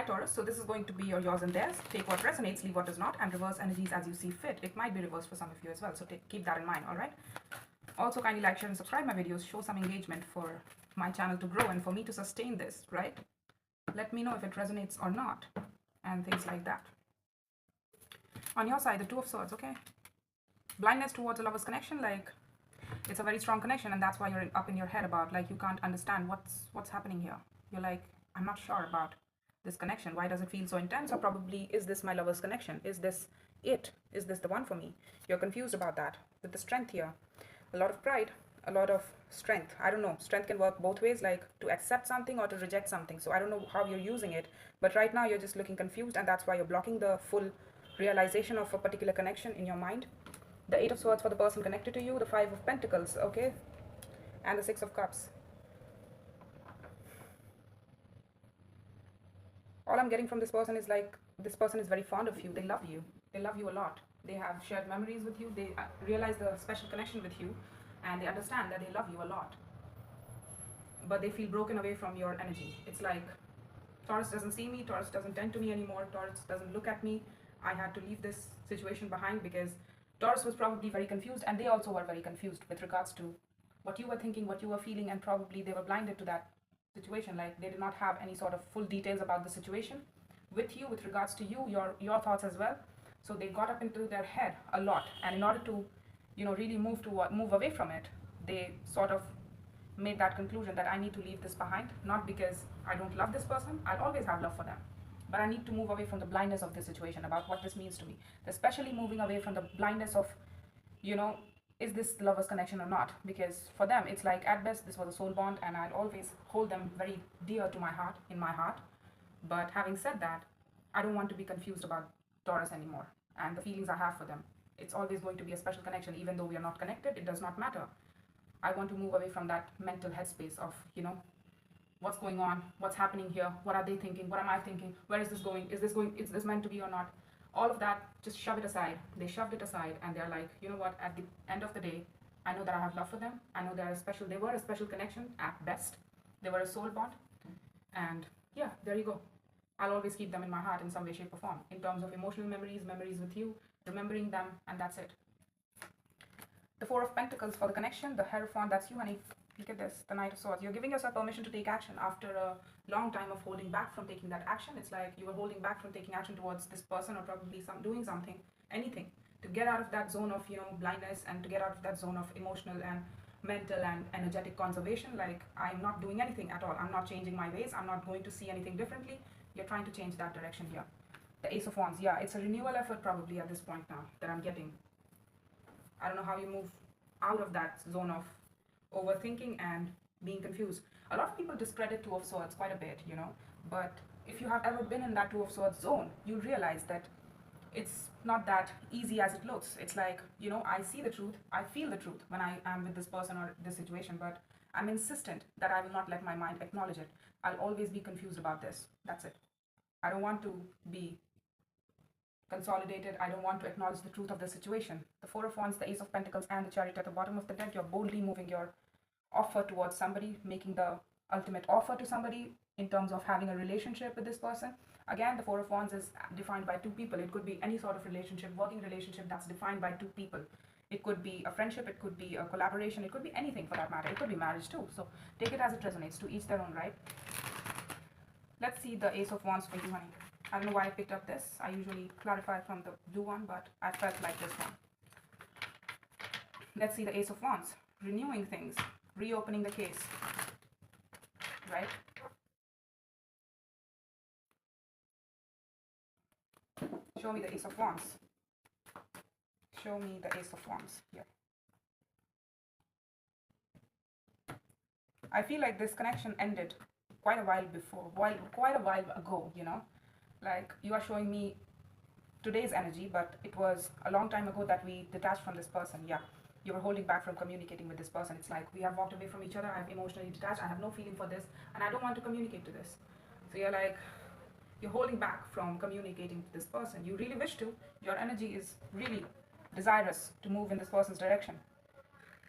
Taurus. So this is going to be yours and theirs. Take what resonates, leave what does not, and reverse energies as you see fit. It might be reversed for some of you as well, so keep that in mind, all right? Also, kindly like, share, and subscribe my videos. Show some engagement for my channel to grow and for me to sustain this, right? Let me know if it resonates or not, and things like that. On your side, the Two of Swords, okay? Blindness towards a lover's connection, like it's a very strong connection, and that's why you're up in your head about, like, you can't understand what's happening here. You're like, I'm not sure about this connection. Why does it feel so intense? Or probably, is this my lover's connection? Is this it? Is this the one for me? You're confused about that. With the Strength here, a lot of pride, a lot of strength. I don't know, strength can work both ways, like to accept something or to reject something. So I don't know how you're using it, but right now you're just looking confused, and that's why you're blocking the full realization of a particular connection in your mind. The Eight of Swords for the person connected to you, the Five of Pentacles, okay, and the Six of Cups. All I'm getting from this person is, like, this person is very fond of you. They love you. They love you a lot. They have shared memories with you. They realize the special connection with you, and they understand that they love you a lot. But they feel broken away from your energy. It's like, Taurus doesn't see me. Taurus doesn't tend to me anymore. Taurus doesn't look at me. I had to leave this situation behind because Taurus was probably very confused, and they also were very confused with regards to what you were thinking, what you were feeling, and probably they were blinded to that situation. Like, they did not have any sort of full details about the situation with you, with regards to you, your thoughts as well. So they got up into their head a lot, and in order to, really move away from it, they sort of made that conclusion that I need to leave this behind, not because I don't love this person. I'll always have love for them, but I need to move away from the blindness of this situation about what this means to me, especially moving away from the blindness of, is this lover's connection or not? Because for them, it's like, at best, this was a soul bond, and I'll always hold them very dear to my heart, in my heart. But having said that, I don't want to be confused about Taurus anymore and the feelings I have for them. It's always going to be a special connection, even though we are not connected. It does not matter. I want to move away from that mental headspace of, what's going on, what's happening here, what are they thinking, what am I thinking, where is this going, is this meant to be or not? All of that, just shove it aside. They shoved it aside, and they're like, you know what, at the end of the day, I know that I have love for them. I know they were a special connection at best. They were a soul bond. And yeah, there you go. I'll always keep them in my heart in some way, shape, or form. In terms of emotional memories with you, remembering them, and that's it. The Four of Pentacles for the connection, the Hierophant, that's you, honey. Look at this, the Knight of Swords. You're giving yourself permission to take action after a long time of holding back from taking that action. It's like you were holding back from taking action towards this person, or probably doing something, anything, to get out of that zone of, blindness, and to get out of that zone of emotional and mental and energetic conservation. Like, I'm not doing anything at all. I'm not changing my ways. I'm not going to see anything differently. You're trying to change that direction here. The Ace of Wands, yeah, it's a renewal effort probably at this point now that I'm getting. I don't know how you move out of that zone of overthinking and being confused. A lot of people discredit Two of Swords quite a bit, but if you have ever been in that Two of Swords zone, you realize that it's not that easy as it looks. It's like, I see the truth, I feel the truth when I am with this person or this situation, but I'm insistent that I will not let my mind acknowledge it. I'll always be confused about this. That's it. I don't want to be consolidated. I don't want to acknowledge the truth of the situation. The Four of Wands, the Ace of Pentacles, and the Chariot at the bottom of the deck. You're boldly moving your offer towards somebody, making the ultimate offer to somebody in terms of having a relationship with this person. Again, the Four of Wands is defined by two people. It could be any sort of relationship, working relationship, that's defined by two people. It could be a friendship, it could be a collaboration, it could be anything for that matter. It could be marriage too. So take it as it resonates, to each their own, right? Let's see the Ace of Wands for you, honey. I don't know why I picked up this. I usually clarify from the blue one, but I felt like this one. Let's see the Ace of Wands. Renewing things, reopening the case, right? Show me the Ace of Wands. Show me the Ace of Wands here. I feel like this connection ended quite a while ago, Like, you are showing me today's energy, but it was a long time ago that we detached from this person. Yeah, you were holding back from communicating with this person. It's like we have walked away from each other. I'm emotionally detached. I have no feeling for this, and I don't want to communicate to this. So you're like, you're holding back from communicating to this person. You really wish to. Your energy is really desirous to move in this person's direction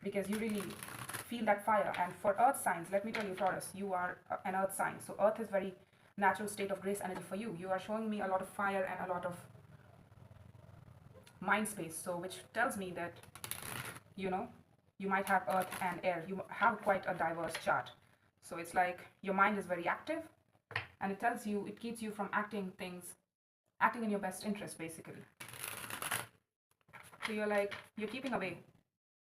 because you really feel that fire. And for earth signs, let me tell you, Taurus, you are an earth sign. So earth is very natural state of grace energy for you. You are showing me a lot of fire and a lot of mind space, so which tells me that, you know, you might have earth and air. You have quite a diverse chart. So it's like your mind is very active, and it tells you, it keeps you from acting in your best interest, basically. So you're keeping away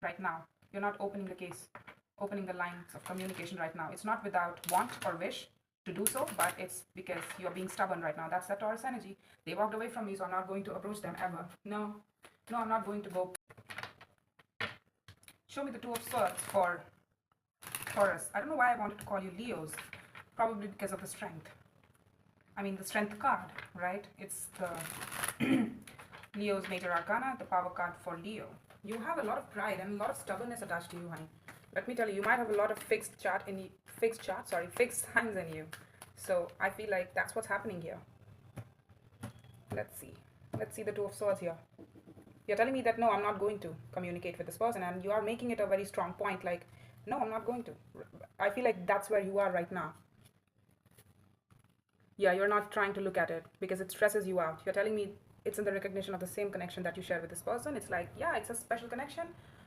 right now. You're not opening the lines of communication right now. It's not without want or wish to do so, but it's because you're being stubborn right now. That's the Taurus energy. They walked away from me, so I'm not going to approach them ever. No, I'm not going to go. Show me the Two of Swords for Taurus. I don't know why I wanted to call you Leos. Probably because of the strength. I mean, the strength card, right? It's the Leo's major arcana, the power card for Leo. You have a lot of pride and a lot of stubbornness attached to you, honey. Let me tell you, you might have a lot of fixed signs in you. So I feel like that's what's happening here. Let's see the Two of Swords here. You're telling me that no, I'm not going to communicate with this person, and you are making it a very strong point, like, no, I'm not going to. I feel like that's where you are right now. Yeah, you're not trying to look at it because it stresses you out. You're telling me it's in the recognition of the same connection that you share with this person. It's like, yeah, it's a special connection,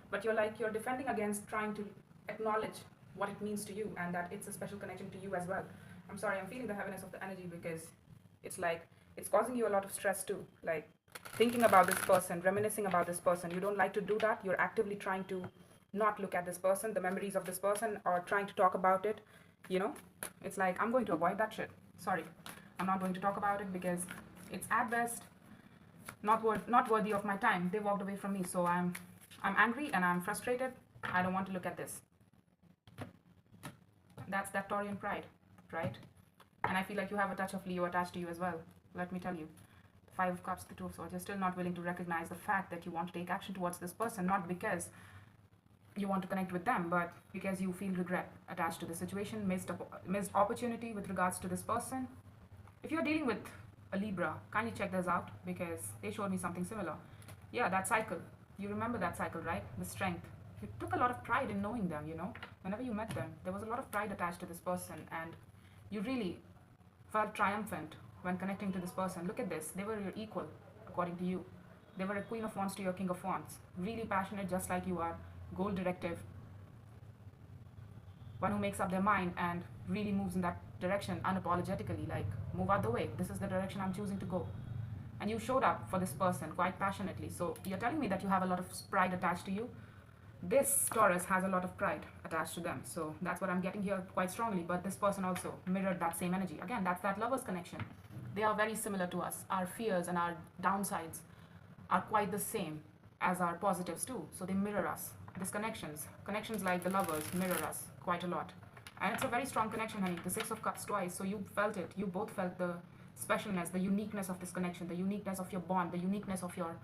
but you're defending against trying to acknowledge what it means to you and that it's a special connection to you as well. I'm sorry, I'm feeling the heaviness of the energy because it's like, it's causing you a lot of stress too. Like, thinking about this person, reminiscing about this person. You don't like to do that. You're actively trying to not look at this person, the memories of this person, or trying to talk about it. You know, it's like, I'm going to avoid that shit. Sorry, I'm not going to talk about it because it's at best not worthy of my time. They walked away from me, so I'm angry and I'm frustrated. I don't want to look at this. That's that Taurian pride, right? And I feel like you have a touch of Leo attached to you as well. Let me tell you. Five of Cups, the Two of Swords. You're still not willing to recognize the fact that you want to take action towards this person, not because you want to connect with them, but because you feel regret attached to the situation, missed opportunity with regards to this person. If you're dealing with a Libra, kindly check this out because they showed me something similar. Yeah, that cycle. You remember that cycle, right? The strength. You took a lot of pride in knowing them, you know. Whenever you met them, there was a lot of pride attached to this person, and you really felt triumphant when connecting to this person. Look at this. They were your equal, according to you. They were a Queen of Wands to your King of Wands. Really passionate, just like you are. Goal directive. One who makes up their mind and really moves in that direction unapologetically, like, move out the way. This is the direction I'm choosing to go. And you showed up for this person quite passionately. So you're telling me that you have a lot of pride attached to you. This Taurus has a lot of pride attached to them. So that's what I'm getting here quite strongly. But this person also mirrored that same energy. Again, that's that lover's connection. They are very similar to us. Our fears and our downsides are quite the same as our positives too. So they mirror us. These connections like the lovers mirror us quite a lot. And it's a very strong connection, honey. The Six of Cups twice. So you felt it. You both felt the specialness, the uniqueness of this connection, the uniqueness of your bond, the uniqueness of your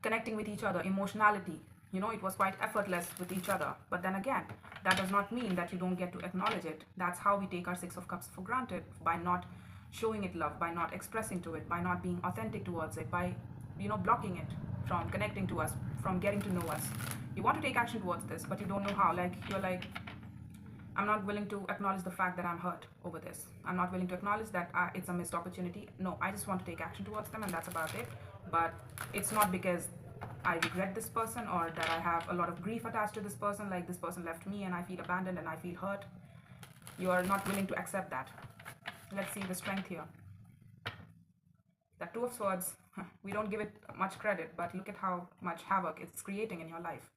connecting with each other, emotionality. You know, it was quite effortless with each other. But then again, that does not mean that you don't get to acknowledge it. That's how we take our Six of Cups for granted, by not showing it love, by not expressing to it, by not being authentic towards it, by, you know, blocking it from connecting to us, from getting to know us. You want to take action towards this, but you don't know how. Like, you're like, I'm not willing to acknowledge the fact that I'm hurt over this. I'm not willing to acknowledge that it's a missed opportunity. No, I just want to take action towards them, and that's about it. But it's not because I regret this person or that I have a lot of grief attached to this person, like this person left me and I feel abandoned and I feel hurt. You are not willing to accept that. Let's see the strength here. That Two of Swords, we don't give it much credit, but look at how much havoc it's creating in your life.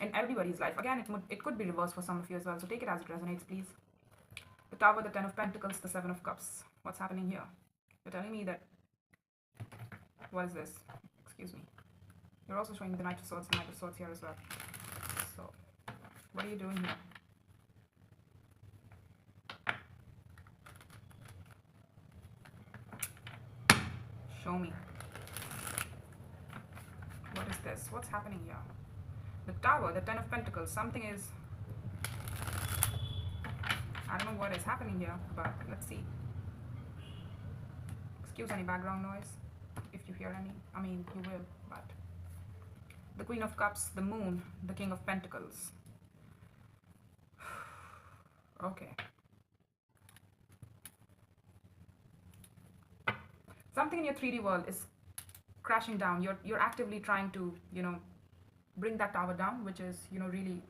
In everybody's life. Again, it could be reversed for some of you as well, so take it as it resonates, please. The Tower, the Ten of Pentacles, the Seven of Cups. What's happening here? You're telling me that... What is this? Excuse me. You're also showing me the Knight of Swords, here as well. So, what are you doing here? Show me. What is this? What's happening here? The Tower, the Ten of Pentacles. Something is... I don't know what is happening here, but let's see. Excuse any background noise, if you hear any. I mean, you will, but... The Queen of Cups, the Moon, the King of Pentacles. Okay. something in your 3D world is crashing down. You're actively trying to, you know, bring that tower down, which is, you know, really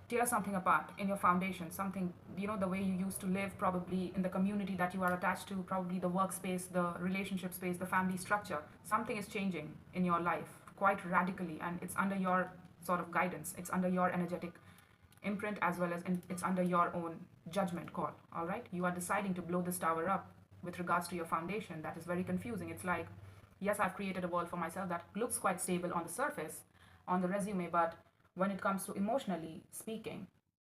tear something apart in your foundation, something, you know, the way you used to live, probably in the community that you are attached to, probably the workspace, the relationship space, the family structure. Something is changing in your life quite radically, and it's under your sort of guidance. It's under your energetic imprint, as well as it's under your own judgment call. All right, you are deciding to blow this tower up with regards to your foundation. That is very confusing. It's like, yes, I've created a world for myself that looks quite stable on the surface, on the resume, but when it comes to emotionally speaking,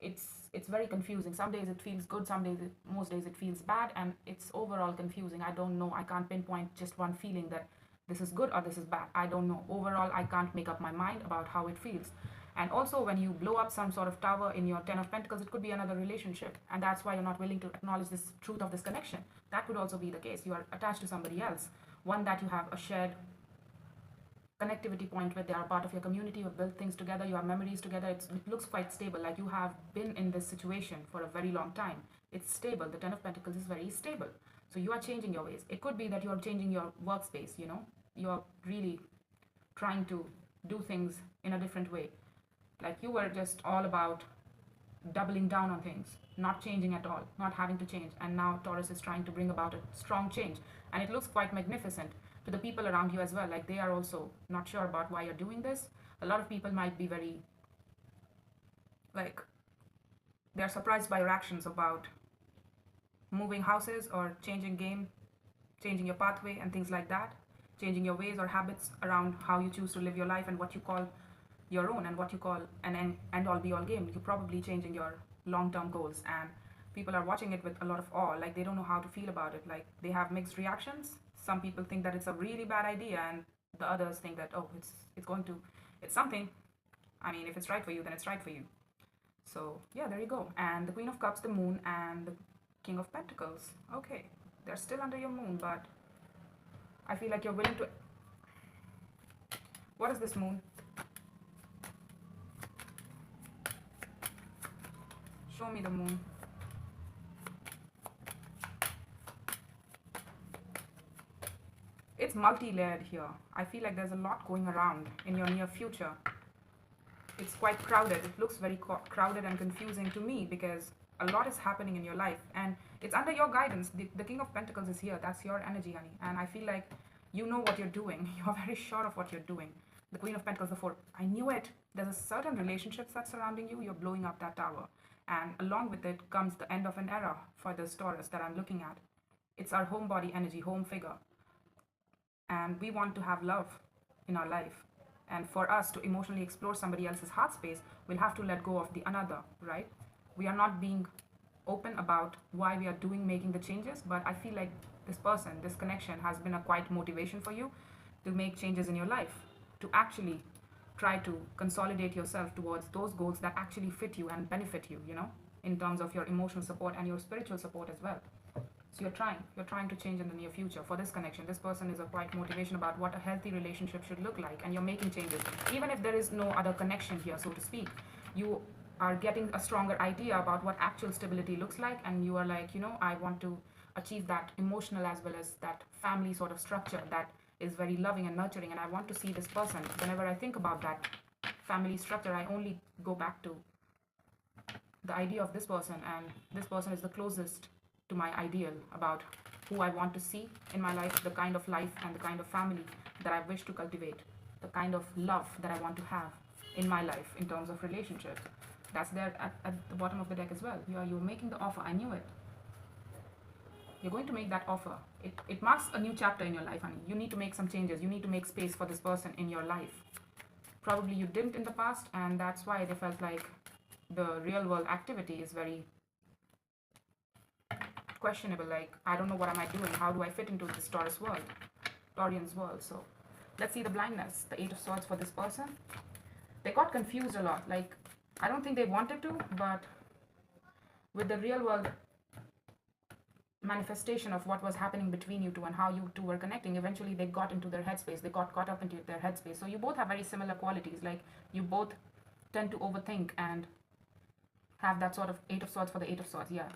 it's very confusing. Some days it feels good, some days most days it feels bad, and it's overall confusing. I don't know, I can't pinpoint just one feeling that this is good or this is bad. I don't know. Overall, I can't make up my mind about how it feels. And also, when you blow up some sort of tower in your 10 of Pentacles, it could be another relationship, and that's why you're not willing to acknowledge this truth of this connection. That could also be the case. You are attached to somebody else, one that you have a shared connectivity point with. They are part of your community. You've built things together, you have memories together. It looks quite stable, like you have been in this situation for a very long time. It's stable. The 10 of Pentacles is very stable. So you are changing your ways. It could be that you are changing your workspace, you know, you're really trying to do things in a different way. Like you were just all about doubling down on things, not changing at all, not having to change. And now Taurus is trying to bring about a strong change, and it looks quite magnificent to the people around you as well. Like they are also not sure about why you're doing this. A lot of people might be very, like, they're surprised by your actions about moving houses or changing game, changing your pathway and things like that, changing your ways or habits around how you choose to live your life and what you call your own and what you call an end all be all game. You're probably changing your long-term goals, and people are watching it with a lot of awe. Like they don't know how to feel about it. Like they have mixed reactions. Some people think that it's a really bad idea, and the others think that, oh, it's something. I mean, if it's right for you, then it's right for you. So yeah, there you go. And the Queen of Cups, the Moon, and the King of Pentacles. Okay, they're still under your moon, but I feel like you're willing to... What is this moon? Show me the moon. It's multi-layered here. I feel like there's a lot going around in your near future. It's quite crowded. It looks very crowded and confusing to me because a lot is happening in your life, and it's under your guidance. The King of Pentacles is here. That's your energy, honey. And I feel like you know what you're doing. You're very sure of what you're doing. The Queen of Pentacles, the Four. I knew it. There's a certain relationships that's surrounding you. You're blowing up that tower. And along with it comes the end of an era for this Taurus that I'm looking at. It's our home body energy, home figure. And we want to have love in our life. And for us to emotionally explore somebody else's heart space, we'll have to let go of the another, right? We are not being open about why we are making the changes, but I feel like this person, this connection has been a quite motivation for you to make changes in your life, to actually try to consolidate yourself towards those goals that actually fit you and benefit you, you know, in terms of your emotional support and your spiritual support as well. So you're trying to change in the near future for this connection. This person is a quite motivation about what a healthy relationship should look like, and you're making changes. Even if there is no other connection here, so to speak, you are getting a stronger idea about what actual stability looks like, and you are like, you know, I want to achieve that emotional as well as that family sort of structure that is very loving and nurturing, and I want to see this person. Whenever I think about that family structure, I only go back to the idea of this person, and this person is the closest to my ideal about who I want to see in my life, the kind of life and the kind of family that I wish to cultivate, the kind of love that I want to have in my life in terms of relationships. That's there at the bottom of the deck as well. You're making the offer. I knew it. You're going to make that offer. It marks a new chapter in your life, honey. You need to make some changes. You need to make space for this person in your life. Probably you didn't in the past, and that's why they felt like the real world activity is very questionable. Like, I don't know, what am I doing? How do I fit into this Taurus world, Taurian's world? So let's see the blindness, the Eight of Swords for this person. They got confused a lot. Like, I don't think they wanted to, but with the real world manifestation of what was happening between you two and how you two were connecting, eventually they got into their headspace. They got caught up into their headspace. So you both have very similar qualities. Like, you both tend to overthink and have that sort of Eight of Swords for the Eight of Swords. Yeah,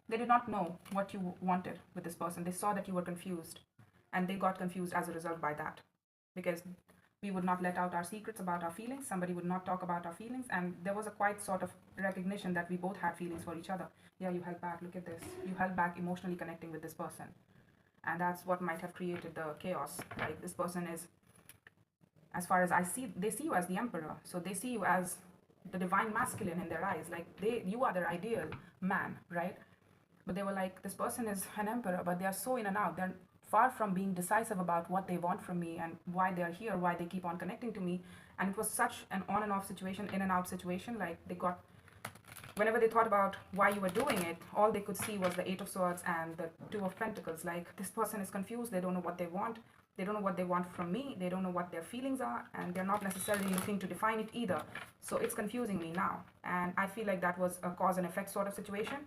They did not know what you wanted with this person. They saw that you were confused, and they got confused as a result by that, because we would not let out our secrets about our feelings. Somebody would not talk about our feelings, and there was a quite sort of recognition that we both had feelings for each other. Yeah, you held back. Look at this. You held back emotionally connecting with this person, and that's what might have created the chaos. Like, this person is, as far as I see, they see you as the emperor, so they see you as the divine masculine in their eyes. Like, you are their ideal man, right? But they were like, this person is an emperor, but they are so in and out. They're far from being decisive about what they want from me and why they're here, why they keep on connecting to me. And it was such an on and off situation, in and out situation. Like, they got, whenever they thought about why you were doing it, all they could see was the Eight of Swords and the Two of Pentacles. Like, this person is confused. They don't know what they want. They don't know what they want from me. They don't know what their feelings are, and they're not necessarily looking to define it either. So it's confusing me now. And I feel like that was a cause and effect sort of situation.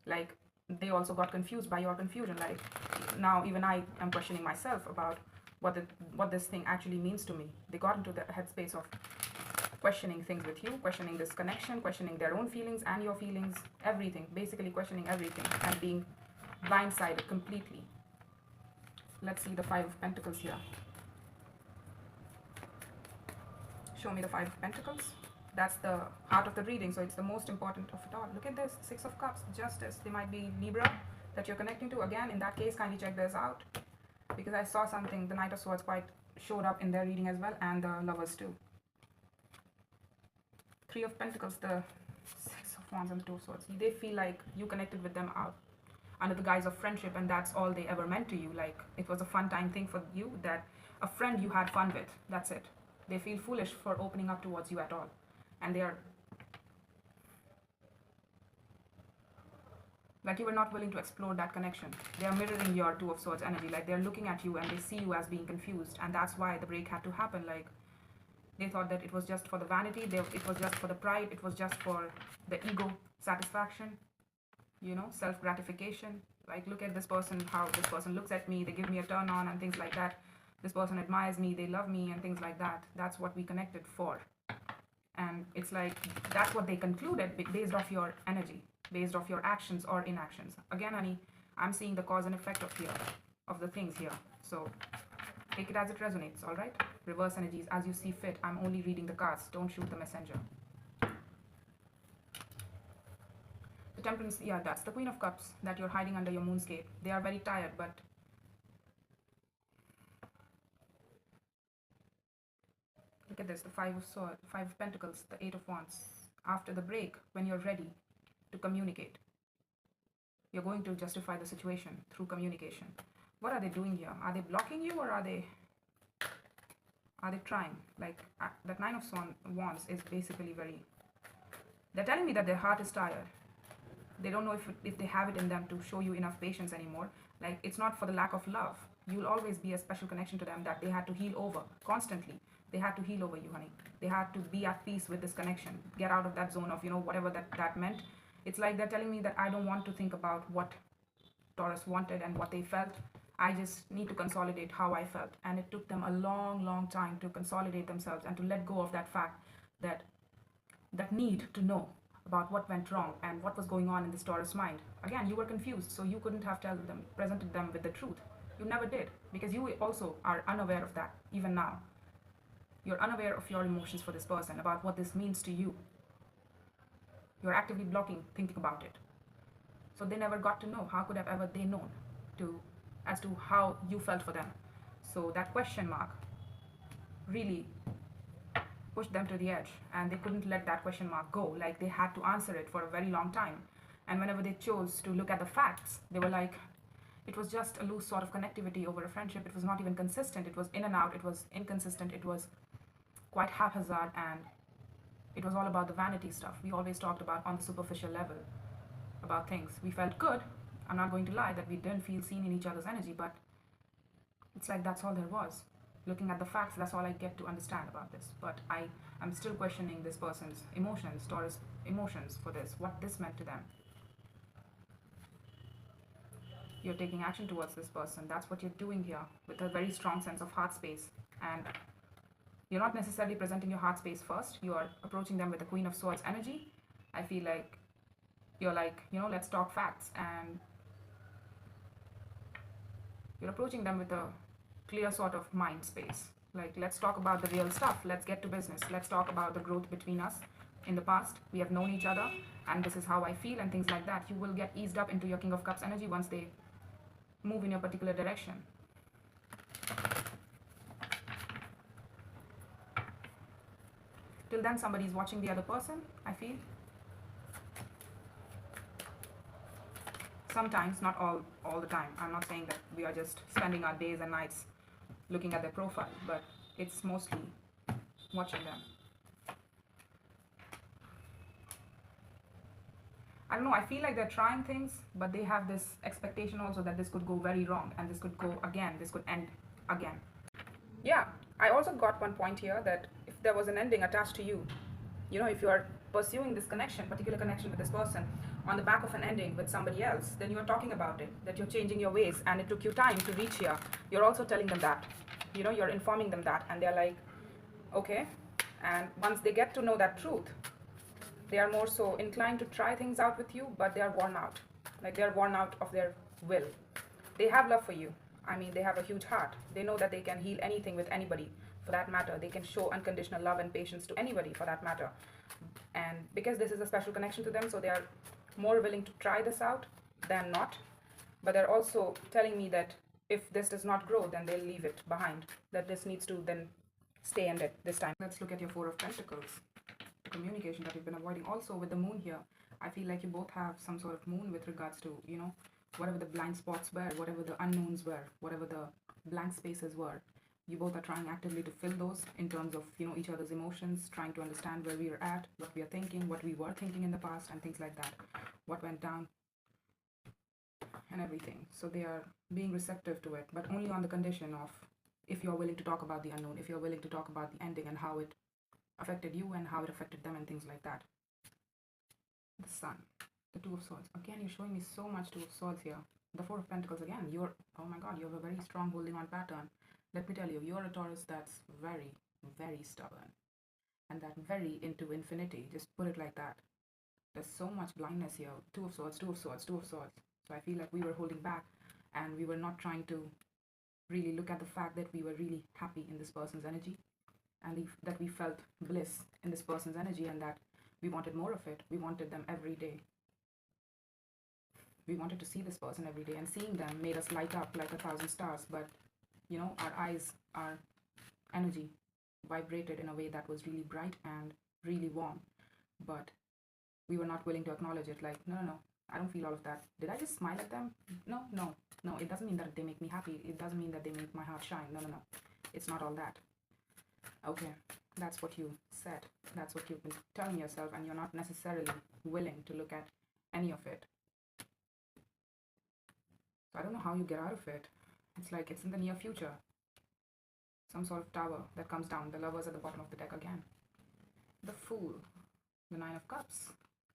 Like, they also got confused by your confusion. Like, now even I am questioning myself about what this thing actually means to me. They got into the headspace of questioning things with you, questioning this connection, questioning their own feelings and your feelings, everything, basically questioning everything and being blindsided completely. Let's see the Five of Pentacles here. Show me the Five of Pentacles. That's the heart of the reading, so it's the most important of it all. Look at this, Six of Cups, Justice. They might be Libra that you're connecting to. Again, in that case, kindly check this out, because I saw something, the Knight of Swords quite showed up in their reading as well, and the Lovers too. Three of Pentacles, the Six of Wands, and the Two of Swords. They feel like you connected with them out under the guise of friendship, and that's all they ever meant to you. Like, it was a fun time thing for you, that a friend you had fun with, that's it. They feel foolish for opening up towards you at all, and they are like, you were not willing to explore that connection. They are mirroring your Two of Swords energy. Like, they're looking at you and they see you as being confused, and that's why the break had to happen. Like, they thought that it was just for the vanity, it was just for the pride, it was just for the ego satisfaction, you know, self-gratification. Like, look at this person, how this person looks at me, they give me a turn on and things like that. This person admires me, they love me and things like that. That's what we connected for. And it's like, that's what they concluded based off your energy, based off your actions or inactions. Again, honey, I'm seeing the cause and effect of the things here. So take it as it resonates, all right? Reverse energies as you see fit. I'm only reading the cards. Don't shoot the messenger. The Temperance, yeah, that's the Queen of Cups that you're hiding under your moonscape. They are very tired, but look at this, the Five of Pentacles, the Eight of Wands. After the break, when you're ready to communicate, you're going to justify the situation through communication. What are they doing here? Are they blocking you, or are they trying? Like, that Nine of Wands is basically they're telling me that their heart is tired. They don't know if they have it in them to show you enough patience anymore. Like, it's not for the lack of love. You'll always be a special connection to them that they had to heal over constantly. They had to heal over you, honey. They had to be at peace with this connection. Get out of that zone of, you know, whatever that meant. It's like they're telling me that I don't want to think about what Taurus wanted and what they felt. I just need to consolidate how I felt. And it took them a long, long time to consolidate themselves and to let go of that fact, that need to know about what went wrong and what was going on in this Taurus mind. Again, you were confused, so you couldn't have presented them with the truth. You never did, because you also are unaware of that, even now. You're unaware of your emotions for this person, about what this means to you. You're actively blocking thinking about it. So they never got to know. How could have ever they known as to how you felt for them? So that question mark really pushed them to the edge, and they couldn't let that question mark go. Like, they had to answer it for a very long time. And whenever they chose to look at the facts, they were like, it was just a loose sort of connectivity over a friendship. It was not even consistent. It was in and out. It was inconsistent. It was quite haphazard, and it was all about the vanity stuff we always talked about on the superficial level about things. We felt good. I'm not going to lie that we didn't feel seen in each other's energy, but it's like that's all there was. Looking at the facts, that's all I get to understand about this. But I'm still questioning this person's emotions, Taurus emotions for this, what this meant to them. You're taking action towards this person. That's what you're doing here, with a very strong sense of heart space. And you're not necessarily presenting your heart space first. You are approaching them with the Queen of Swords energy. I feel like you're like, let's talk facts, and you're approaching them with a clear sort of mind space. Like, let's talk about the real stuff. Let's get to business. Let's talk about the growth between us. In the past, we have known each other, and this is how I feel, and things like that. You will get eased up into your King of Cups energy once they move in your particular direction. Till then, somebody's watching the other person, I feel. Sometimes, not all the time. I'm not saying that we are just spending our days and nights looking at their profile, but it's mostly watching them. I don't know, I feel like they're trying things, but they have this expectation also that this could go very wrong, and this could go again, this could end again. Yeah, I also got one point here that if there was an ending attached to you, if you are pursuing this connection, particular connection with this person, on the back of an ending with somebody else, then you're talking about it, that you're changing your ways, and it took you time to reach here. You're also telling them that, you're informing them that, and they're like, okay. And once they get to know that truth, they are more so inclined to try things out with you, but they are worn out. Like, they're worn out of their will. They have love for you. I mean, they have a huge heart. They know that they can heal anything with anybody, for that matter. They can show unconditional love and patience to anybody, for that matter. And because this is a special connection to them, so they are more willing to try this out than not. But they're also telling me that if this does not grow, then they'll leave it behind. That this needs to then stay ended this time. Let's look at your Four of Pentacles. Communication that you've been avoiding. Also with the moon here, I feel like you both have some sort of moon with regards to, whatever the blind spots were, whatever the unknowns were, whatever the blank spaces were. You both are trying actively to fill those in terms of, each other's emotions, trying to understand where we are at, what we are thinking, what we were thinking in the past, and things like that. What went down and everything. So they are being receptive to it, but only on the condition of if you're willing to talk about the unknown, if you're willing to talk about the ending and how it affected you and how it affected them and things like that. The Sun, the Two of Swords. Again, you're showing me so much Two of Swords here. The Four of Pentacles again. Oh my God, you have a very strong holding on pattern. Let me tell you, you're a Taurus that's very, very stubborn. And that very into infinity. Just put it like that. There's so much blindness here. Two of Swords, Two of Swords, Two of Swords. So I feel like we were holding back and we were not trying to really look at the fact that we were really happy in this person's energy. And that we felt bliss in this person's energy, and that we wanted more of it. We wanted them every day. We wanted to see this person every day, and seeing them made us light up like 1,000 stars. But, our eyes, our energy vibrated in a way that was really bright and really warm. But we were not willing to acknowledge it. Like, no, I don't feel all of that. Did I just smile at them? No. It doesn't mean that they make me happy. It doesn't mean that they make my heart shine. No. It's not all that. Okay, that's what you said. That's what you've been telling yourself, and you're not necessarily willing to look at any of it. So I don't know how you get out of it. It's like it's in the near future. Some sort of tower that comes down. The Lovers at the bottom of the deck again. The Fool, the Nine of Cups,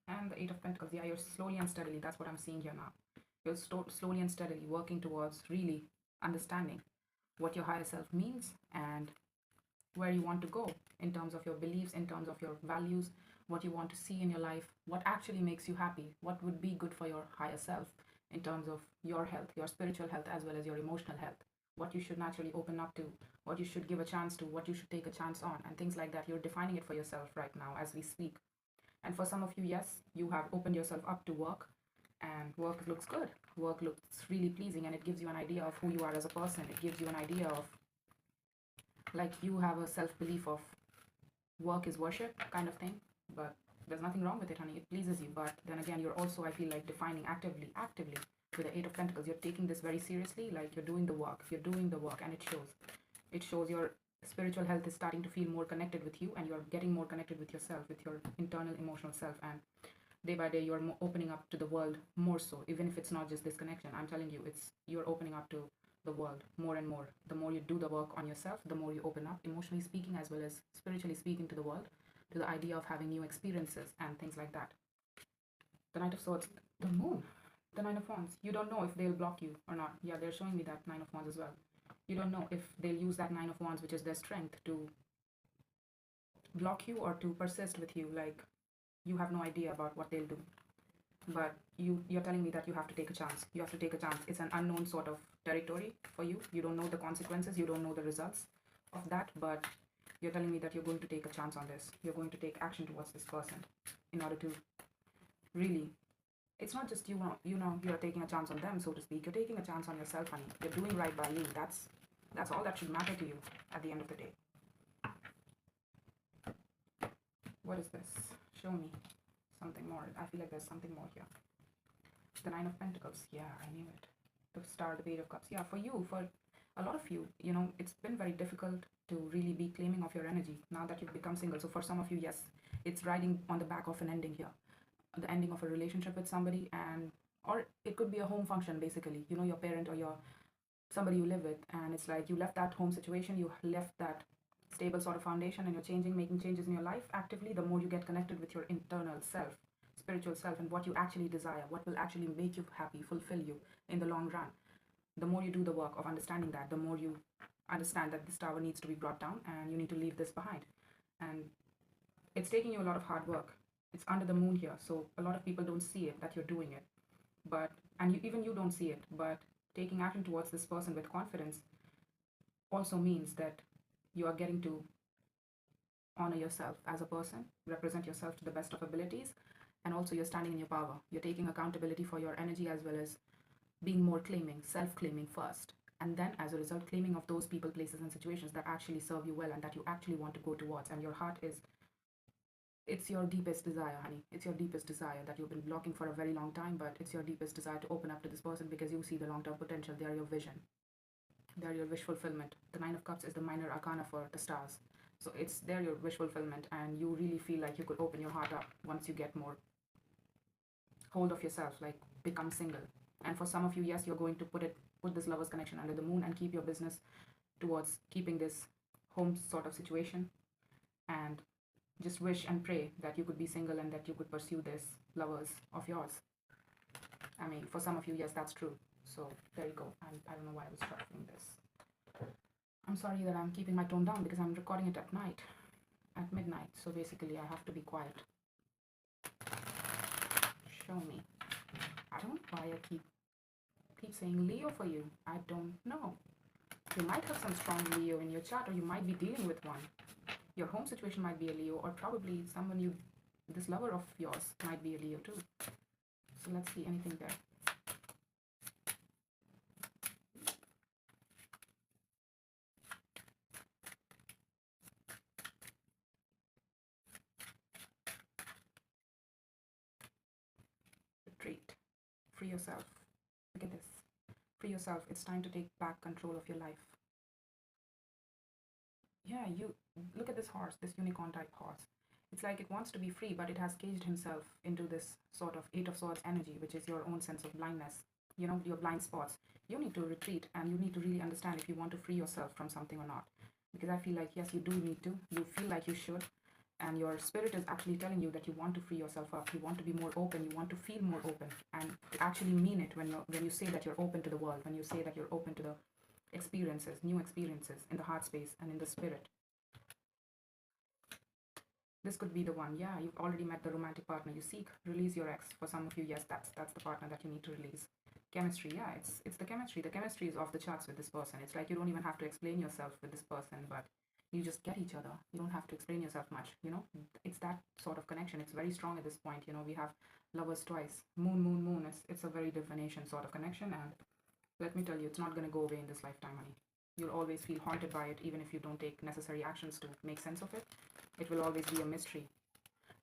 and the Eight of Pentacles. Yeah, you're slowly and steadily, that's what I'm seeing here now. You're slowly and steadily working towards really understanding what your higher self means and where you want to go in terms of your beliefs, in terms of your values, what you want to see in your life, what actually makes you happy, what would be good for your higher self in terms of your health, your spiritual health, as well as your emotional health, what you should naturally open up to, what you should give a chance to, what you should take a chance on, and things like that. You're defining it for yourself right now as we speak. And for some of you, yes, you have opened yourself up to work, and work looks good. Work looks really pleasing, and it gives you an idea of who you are as a person. It gives you an idea of, like, you have a self-belief of work is worship kind of thing. But there's nothing wrong with it, honey. It pleases you. But then again, you're also, I feel like, defining actively with the Eight of Pentacles. You're taking this very seriously. Like, you're doing the work, and it shows your spiritual health is starting to feel more connected with you, and you're getting more connected with yourself, with your internal emotional self, and day by day you're opening up to the world more so. Even if it's not just this connection, I'm telling you, you're opening up to the world more and more. The more you do the work on yourself, the more you open up, emotionally speaking as well as spiritually speaking, to the world, to the idea of having new experiences and things like that. The Knight of Swords, the Moon, the Nine of Wands. You don't know if they'll block you or not. Yeah, they're showing me that Nine of Wands as well. You don't know if they'll use that Nine of Wands, which is their strength, to block you or to persist with you. Like, you have no idea about what they'll do. but you're telling me that you have to take a chance. You have to take a chance. It's an unknown sort of territory for you. You don't know the consequences, you don't know the results of that, but you're telling me that you're going to take a chance on this. You're going to take action towards this person in order to really, it's not just you're taking a chance on them, so to speak. You're taking a chance on yourself, honey. You're doing right by you. That's all that should matter to you at the end of the day. What is this? Show me something more. I feel like there's something more here. The Nine of Pentacles. Yeah, I knew it. The Star, the Page of Cups. Yeah, for you, for a lot of you, it's been very difficult to really be claiming of your energy now that you've become single. So for some of you, yes, it's riding on the back of an ending here. The ending of a relationship with somebody, or it could be a home function, basically. Your parent or somebody you live with, and it's like you left that home situation, you left that stable sort of foundation, and you're making changes in your life actively. The more you get connected with your internal self, spiritual self, and what you actually desire, what will actually make you happy, fulfill you in the long run, the more you do the work of understanding that, the more you understand that this tower needs to be brought down and you need to leave this behind. And it's taking you a lot of hard work. It's under the moon here, so a lot of people don't see it, that you're doing it, and even you don't see it, but taking action towards this person with confidence also means that you are getting to honor yourself as a person, represent yourself to the best of abilities, and also you're standing in your power. You're taking accountability for your energy, as well as being more claiming, self-claiming first, and then as a result claiming of those people, places, and situations that actually serve you well and that you actually want to go towards. And your heart it's your deepest desire, honey. It's your deepest desire that you've been blocking for a very long time, but it's your deepest desire to open up to this person because you see the long-term potential. They are your vision. They're your wish fulfillment. The Nine of Cups is the minor arcana for the stars. So they're your wish fulfillment, and you really feel like you could open your heart up once you get more hold of yourself, like become single. And for some of you, yes, you're going to put this lover's connection under the moon and keep your business towards keeping this home sort of situation, and just wish and pray that you could be single and that you could pursue this lovers of yours. I mean, for some of you, yes, that's true. So there you go. I don't know why I was shuffling this. I'm sorry that I'm keeping my tone down because I'm recording it at night, at midnight. So basically, I have to be quiet. Show me. I don't know why I keep saying Leo for you. I don't know. You might have some strong Leo in your chart, or you might be dealing with one. Your home situation might be a Leo, or probably this lover of yours might be a Leo too. So let's see anything there. Retreat. Free yourself. Look at this. Free yourself. It's time to take back control of your life. Yeah, you look at this horse, this unicorn type horse. It's like it wants to be free, but it has caged himself into this sort of Eight of Swords energy, which is your own sense of blindness, your blind spots. You need to retreat, and you need to really understand if you want to free yourself from something or not. Because I feel like, yes, you do need to. You feel like you should. And your spirit is actually telling you that you want to free yourself up. You want to be more open. You want to feel more open. And actually mean it when you say that you're open to the world, when you say that you're open to the experiences, new experiences in the heart space and in the spirit. This could be the one. Yeah, you've already met the romantic partner you seek. Release your ex. For some of you, yes, that's the partner that you need to release. Chemistry, yeah, it's the chemistry. The chemistry is off the charts with this person. It's like you don't even have to explain yourself with this person, but you just get each other. You don't have to explain yourself much, It's that sort of connection. It's very strong at this point. We have lovers twice. Moon, moon, moon. It's a very divination sort of connection, and let me tell you, it's not going to go away in this lifetime, honey. You'll always feel haunted by it, even if you don't take necessary actions to make sense of it. It will always be a mystery.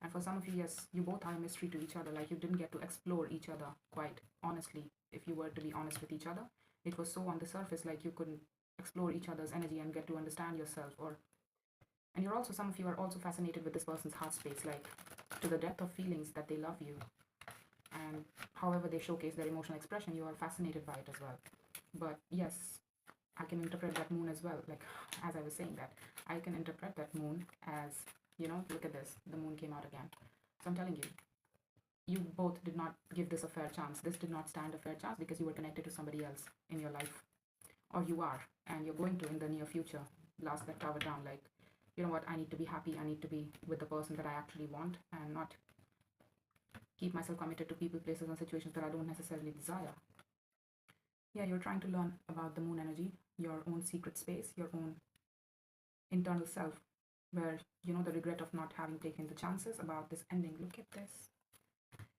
And for some of you, yes, you both are a mystery to each other. Like you didn't get to explore each other quite honestly. If you were to be honest with each other, it was so on the surface, like you couldn't explore each other's energy and get to understand yourself. And some of you are also fascinated with this person's heart space, like to the depth of feelings that they love you. And however they showcase their emotional expression, you are fascinated by it as well. But yes, I can interpret that moon as well. Like, as I was saying, that I can interpret that moon as, look at this. The moon came out again. So I'm telling you, you both did not give this a fair chance. This did not stand a fair chance because you were connected to somebody else in your life. Or you are, and you're going to in the near future. Blast that tower down. Like, you know what? I need to be happy. I need to be with the person that I actually want, and not keep myself committed to people, places, and situations that I don't necessarily desire. Yeah, you're trying to learn about the moon energy, your own secret space, your own internal self, where the regret of not having taken the chances about this ending. Look at this.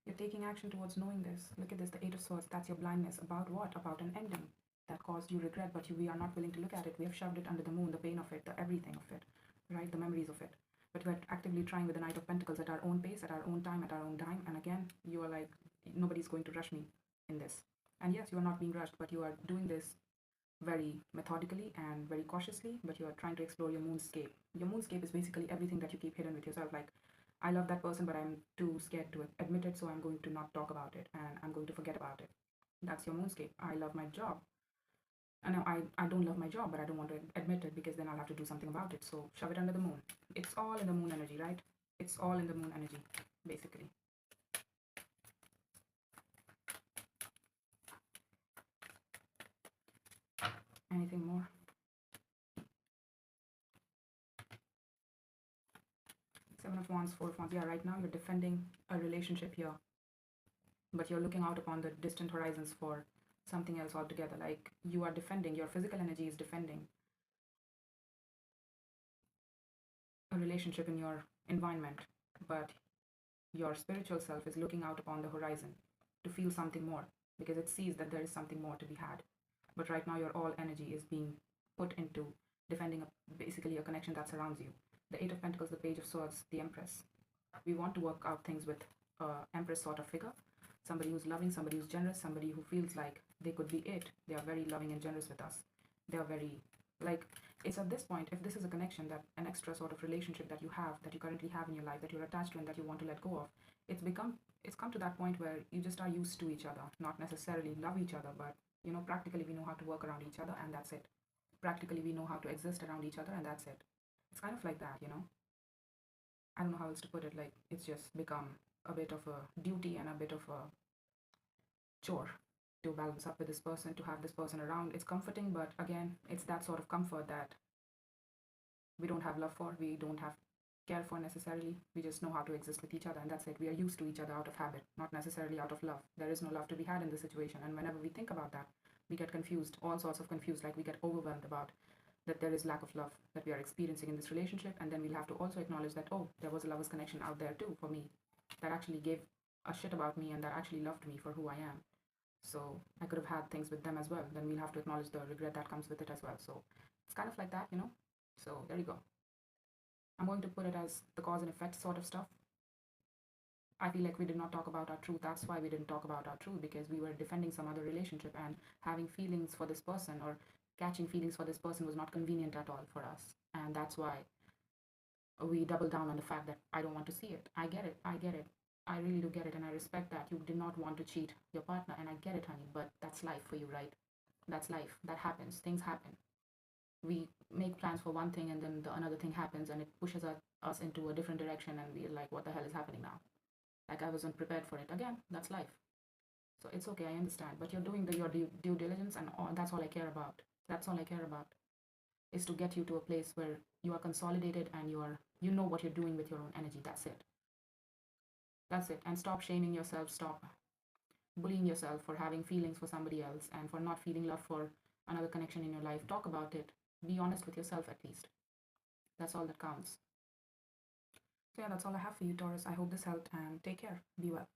You're taking action towards knowing this. Look at this, the Eight of Swords. That's your blindness. About what? About an ending that caused you regret, but we are not willing to look at it. We have shoved it under the moon, the pain of it, the everything of it, right? The memories of it. But we're actively trying with the Knight of Pentacles at our own pace, at our own time, at our own time. And again, you are like, nobody's going to rush me in this. And yes, you are not being rushed, but you are doing this very methodically and very cautiously, but you are trying to explore your moonscape. Your moonscape is basically everything that you keep hidden with yourself. Like, I love that person, but I'm too scared to admit it, so I'm going to not talk about it and I'm going to forget about it. That's your moonscape. I love my job. And I don't love my job, but I don't want to admit it because then I'll have to do something about it. So shove it under the moon. It's all in the moon energy, right? It's all in the moon energy, basically. Anything more? Seven of Wands, Four of Wands. Yeah, right now you're defending a relationship here, but you're looking out upon the distant horizons for something else altogether. Like, you are defending, your physical energy is defending a relationship in your environment, but your spiritual self is looking out upon the horizon to feel something more because it sees that there is something more to be had. But right now, your all energy is being put into defending basically a connection that surrounds you. The Eight of Pentacles, the Page of Swords, the Empress. We want to work out things with Empress sort of figure. Somebody who's loving, somebody who's generous, somebody who feels like they could be it. They are very loving and generous with us. They are very, like, it's at this point, if this is a connection, that an extra sort of relationship that you have, that you currently have in your life, that you're attached to and that you want to let go of, it's come to that point where you just are used to each other, not necessarily love each other, but practically we know how to work around each other and that's it. Practically we know how to exist around each other and that's it. It's kind of like that. I don't know how else to put it. Like, it's just become a bit of a duty and a bit of a chore to balance up with this person, to have this person around. It's comforting, but again, it's that sort of comfort that we don't have love for, we don't have care for necessarily. We just know how to exist with each other and that's it. We are used to each other out of habit, not necessarily out of love. There is no love to be had in this situation, and whenever we think about that, we get confused, all sorts of confused. Like, we get overwhelmed about that there is lack of love that we are experiencing in this relationship, and then we'll have to also acknowledge that, oh, there was a lover's connection out there too for me that actually gave a shit about me and that actually loved me for who I am. So I could have had things with them as well. Then we'll have to acknowledge the regret that comes with it as well. So it's kind of like that. So there you go. I'm going to put it as the cause and effect sort of stuff. I feel like we did not talk about our truth. That's why we didn't talk about our truth, because we were defending some other relationship, and having feelings for this person or catching feelings for this person was not convenient at all for us. And that's why we double down on the fact that I don't want to see it. I get it. I get it. I really do get it. And I respect that you did not want to cheat your partner. And I get it, honey. But that's life for you, right? That's life. That happens. Things happen. We make plans for one thing and then another thing happens and it pushes us into a different direction, and we're like, what the hell is happening now? Like, I wasn't prepared for it. Again, that's life. So it's okay, I understand. But you're doing your due diligence, and that's all I care about. That's all I care about, is to get you to a place where you are consolidated and you know what you're doing with your own energy. That's it. That's it. And stop shaming yourself. Stop bullying yourself for having feelings for somebody else and for not feeling love for another connection in your life. Talk about it. Be honest with yourself at least. That's all that counts. So yeah, that's all I have for you, Taurus. I hope this helped, and take care. Be well.